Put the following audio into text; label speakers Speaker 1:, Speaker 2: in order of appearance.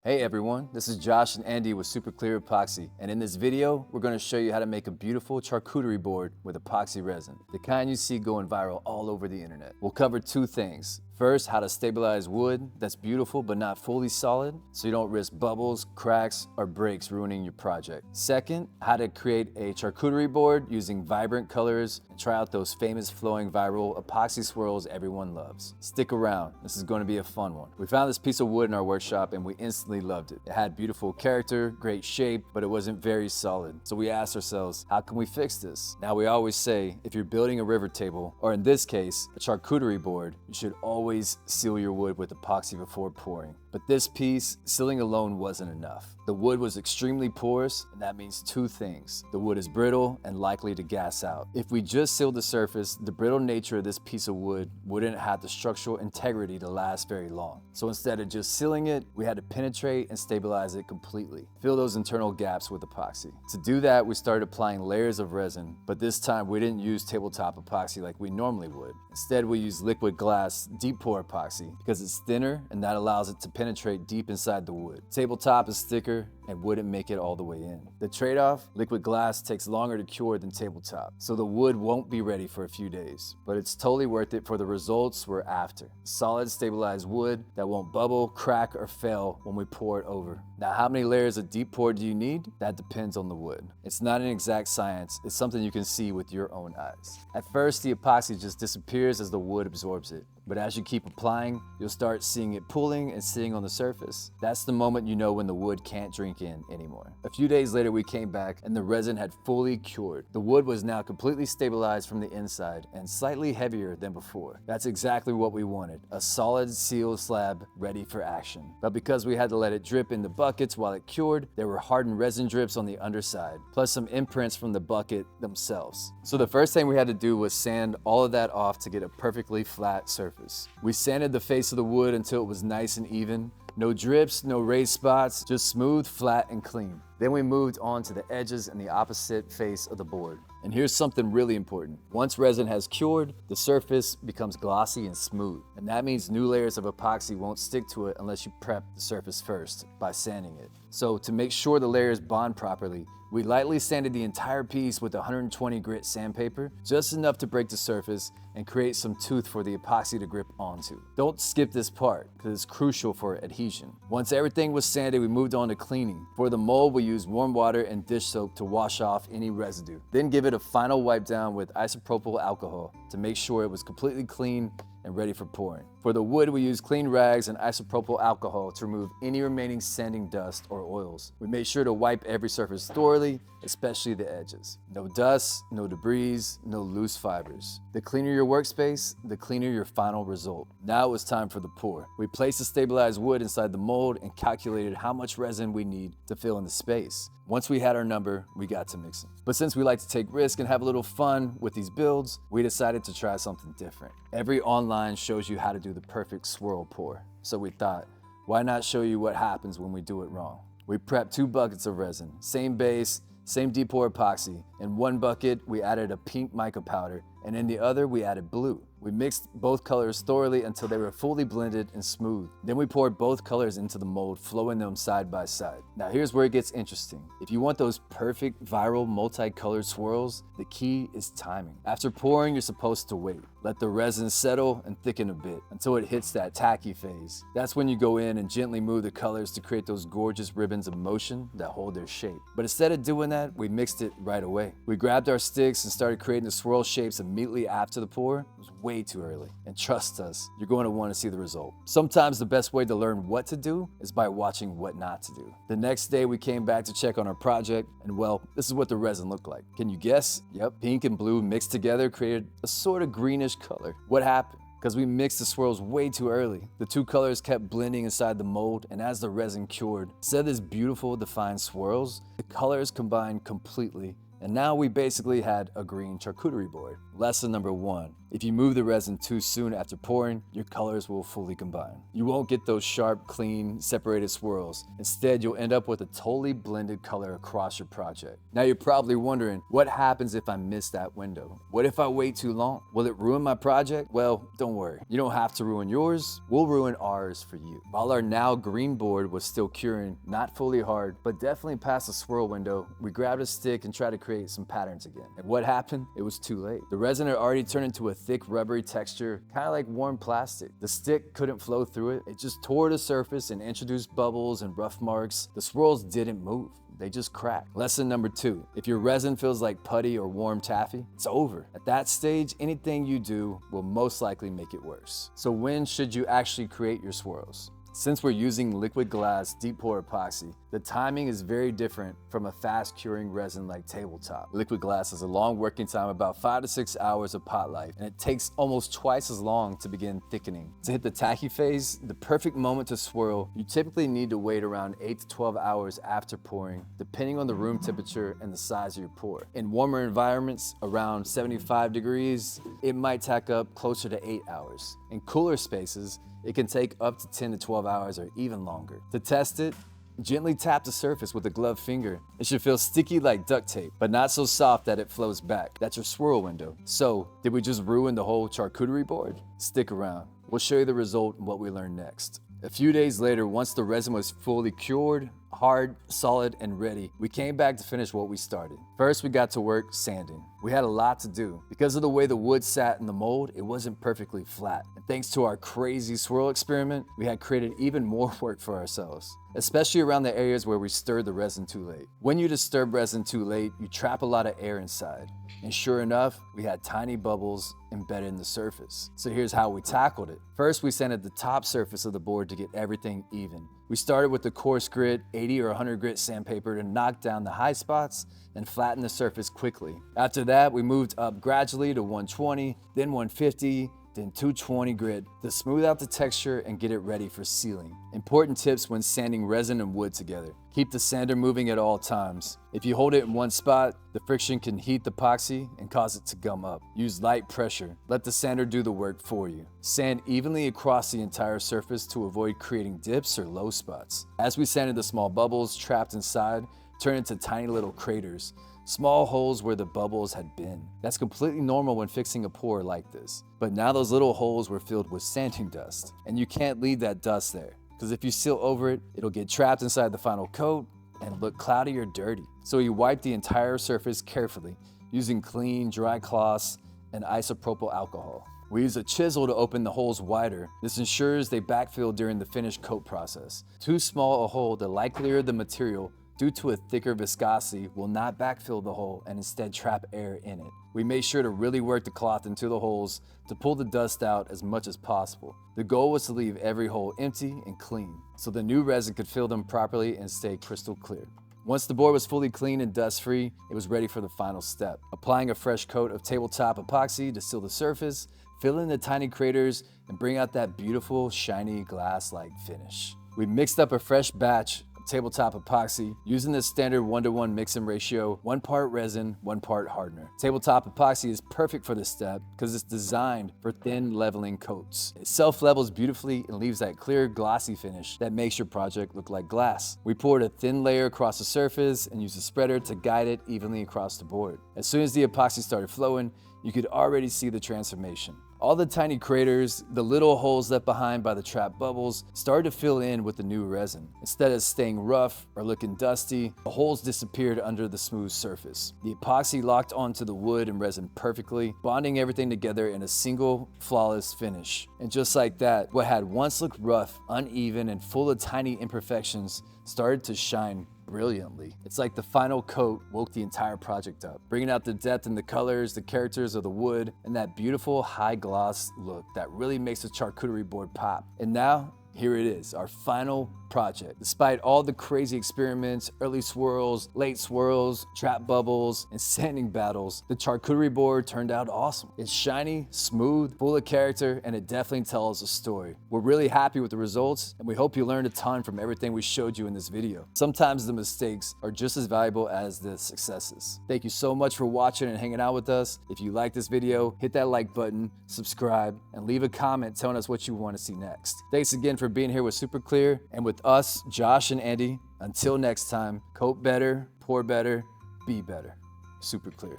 Speaker 1: Hey everyone, this is Josh and Andy with Superclear Epoxy, and in this video, we're going to show you how to make a beautiful charcuterie board with epoxy resin, the kind you see going viral all over the internet. We'll cover two things. First, how to stabilize wood that's beautiful but not fully solid, so you don't risk bubbles, cracks, or breaks ruining your project. Second, how to create a charcuterie board using vibrant colors and try out those famous flowing viral epoxy swirls everyone loves. Stick around, this is going to be a fun one. We found this piece of wood in our workshop and we instantly loved it. It had beautiful character, great shape, but it wasn't very solid. So we asked ourselves, how can we fix this? Now we always say, if you're building a river table, or in this case, a charcuterie board, you should always seal your wood with epoxy before pouring. But this piece, sealing alone wasn't enough. The wood was extremely porous, and that means two things. The wood is brittle and likely to gas out. If we just sealed the surface, the brittle nature of this piece of wood wouldn't have the structural integrity to last very long. So instead of just sealing it, we had to penetrate and stabilize it completely. Fill those internal gaps with epoxy. To do that, we started applying layers of resin, but this time we didn't use tabletop epoxy like we normally would. Instead, we used liquid glass deep pour epoxy because it's thinner and that allows it to penetrate deep inside the wood. Tabletop is thicker and wouldn't make it all the way in. The trade-off, liquid glass takes longer to cure than tabletop, so the wood won't be ready for a few days. But it's totally worth it for the results we're after. Solid, stabilized wood that won't bubble, crack, or fail when we pour it over. Now, how many layers of deep pour do you need? That depends on the wood. It's not an exact science, it's something you can see with your own eyes. At first, the epoxy just disappears as the wood absorbs it. But as you keep applying, you'll start seeing it pooling and sitting on the surface. That's the moment you know when the wood can't drink in anymore. A few days later, we came back and the resin had fully cured. The wood was now completely stabilized from the inside and slightly heavier than before. That's exactly what we wanted, a solid sealed slab ready for action. But because we had to let it drip in the buckets while it cured, there were hardened resin drips on the underside, plus some imprints from the bucket themselves. So the first thing we had to do was sand all of that off to get a perfectly flat surface. We sanded the face of the wood until it was nice and even. No drips, no raised spots, just smooth, flat, and clean. Then we moved on to the edges and the opposite face of the board. And here's something really important. Once resin has cured, the surface becomes glossy and smooth. And that means new layers of epoxy won't stick to it unless you prep the surface first by sanding it. So to make sure the layers bond properly, we lightly sanded the entire piece with 120 grit sandpaper, just enough to break the surface and create some tooth for the epoxy to grip onto. Don't skip this part, because it's crucial for adhesion. Once everything was sanded, we moved on to cleaning. For the mold, we used warm water and dish soap to wash off any residue. Then give it a final wipe down with isopropyl alcohol to make sure it was completely clean and ready for pouring. For the wood, we used clean rags and isopropyl alcohol to remove any remaining sanding dust or oils. We made sure to wipe every surface thoroughly, especially the edges. No dust, no debris, no loose fibers. The cleaner your workspace, the cleaner your final result. Now it was time for the pour. We placed the stabilized wood inside the mold and calculated how much resin we need to fill in the space. Once we had our number, we got to mixing. But since we like to take risks and have a little fun with these builds, we decided to try something different. Every online shows you how to do the perfect swirl pour. So we thought, why not show you what happens when we do it wrong? We prepped 2 buckets of resin, same base, same deep pour epoxy. In one bucket, we added a pink mica powder, and in the other, we added blue. We mixed both colors thoroughly until they were fully blended and smooth. Then we poured both colors into the mold, flowing them side by side. Now here's where it gets interesting. If you want those perfect viral multicolored swirls, the key is timing. After pouring, you're supposed to wait. Let the resin settle and thicken a bit until it hits that tacky phase. That's when you go in and gently move the colors to create those gorgeous ribbons of motion that hold their shape. But instead of doing that, we mixed it right away. We grabbed our sticks and started creating the swirl shapes immediately after the pour. It was way too early. And trust us, you're going to want to see the result. Sometimes the best way to learn what to do is by watching what not to do. The next day we came back to check on our project, and well, this is what the resin looked like. Can you guess? Yep, pink and blue mixed together created a sort of greenish color. What happened? Because we mixed the swirls way too early. The 2 colors kept blending inside the mold, and as the resin cured, instead of this beautiful defined swirls, the colors combined completely. And now we basically had a green charcuterie board. Lesson number 1, If you move the resin too soon after pouring, your colors will fully combine. You won't get those sharp, clean, separated swirls. Instead, you'll end up with a totally blended color across your project. Now you're probably wondering, what happens if I miss that window? What if I wait too long? Will it ruin my project? Well, don't worry. You don't have to ruin yours. We'll ruin ours for you. While our now green board was still curing, not fully hard, but definitely past the swirl window, we grabbed a stick and tried to create some patterns again. And what happened? It was too late. The resin had already turned into a thick rubbery texture, kind of like warm plastic. The stick couldn't flow through it. It just tore the surface and introduced bubbles and rough marks. The swirls didn't move. They just cracked. Lesson number 2, if your resin feels like putty or warm taffy, it's over. At that stage, anything you do will most likely make it worse. So when should you actually create your swirls? Since we're using liquid glass deep pour epoxy, the timing is very different from a fast curing resin like tabletop. Liquid glass has a long working time, about 5 to 6 hours of pot life, and it takes almost twice as long to begin thickening. To hit the tacky phase, the perfect moment to swirl, you typically need to wait around 8 to 12 hours after pouring, depending on the room temperature and the size of your pour. In warmer environments, around 75 degrees, it might tack up closer to 8 hours. In cooler spaces, it can take up to 10 to 12 hours or even longer. To test it, gently tap the surface with a gloved finger. It should feel sticky like duct tape, but not so soft that it flows back. That's your swirl window. So, did we just ruin the whole charcuterie board? Stick around. We'll show you the result and what we learned next. A few days later, once the resin was fully cured, hard, solid, and ready, we came back to finish what we started. First, we got to work sanding. We had a lot to do. Because of the way the wood sat in the mold, it wasn't perfectly flat. And thanks to our crazy swirl experiment, we had created even more work for ourselves, especially around the areas where we stirred the resin too late. When you disturb resin too late, you trap a lot of air inside. And sure enough, we had tiny bubbles embedded in the surface. So here's how we tackled it. First, we sanded the top surface of the board to get everything even. We started with the coarse grit, 80 or 100 grit sandpaper to knock down the high spots and flatten the surface quickly. After that, we moved up gradually to 120, then 150, then 220 grit to smooth out the texture and get it ready for sealing. Important tips when sanding resin and wood together. Keep the sander moving at all times. If you hold it in one spot, the friction can heat the epoxy and cause it to gum up. Use light pressure. Let the sander do the work for you. Sand evenly across the entire surface to avoid creating dips or low spots. As we sanded, the small bubbles trapped inside turn into tiny little craters, small holes where the bubbles had been. That's completely normal when fixing a pour like this. But now those little holes were filled with sanding dust, and you can't leave that dust there, because if you seal over it, it'll get trapped inside the final coat and look cloudy or dirty. So you wipe the entire surface carefully using clean, dry cloths and isopropyl alcohol. We use a chisel to open the holes wider. This ensures they backfill during the finished coat process. Too small a hole, the likelier the material, due to a thicker viscosity, will not backfill the hole and instead trap air in it. We made sure to really work the cloth into the holes to pull the dust out as much as possible. The goal was to leave every hole empty and clean, so the new resin could fill them properly and stay crystal clear. Once the board was fully clean and dust-free, it was ready for the final step. Applying a fresh coat of tabletop epoxy to seal the surface, fill in the tiny craters, and bring out that beautiful, shiny, glass-like finish. We mixed up a fresh batch tabletop epoxy using the standard 1:1 mixing ratio, 1 part resin, 1 part hardener. Tabletop epoxy is perfect for this step because it's designed for thin leveling coats. It self-levels beautifully and leaves that clear glossy finish that makes your project look like glass. We poured a thin layer across the surface and used a spreader to guide it evenly across the board. As soon as the epoxy started flowing, you could already see the transformation. All the tiny craters, the little holes left behind by the trapped bubbles, started to fill in with the new resin. Instead of staying rough or looking dusty, the holes disappeared under the smooth surface. The epoxy locked onto the wood and resin perfectly, bonding everything together in a single, flawless finish. And just like that, what had once looked rough, uneven, and full of tiny imperfections started to shine brilliantly. It's like the final coat woke the entire project up, bringing out the depth in the colors, the characters of the wood, and that beautiful high gloss look that really makes the charcuterie board pop. And now, here it is, our final project. Despite all the crazy experiments, early swirls, late swirls, trap bubbles, and sanding battles, the charcuterie board turned out awesome. It's shiny, smooth, full of character, and it definitely tells a story. We're really happy with the results, and we hope you learned a ton from everything we showed you in this video. Sometimes the mistakes are just as valuable as the successes. Thank you so much for watching and hanging out with us. If you like this video, hit that like button, subscribe, and leave a comment telling us what you want to see next. Thanks again for being here with Superclear and with us, Josh and Andy. Until next time, coat better, pour better, be better. Superclear.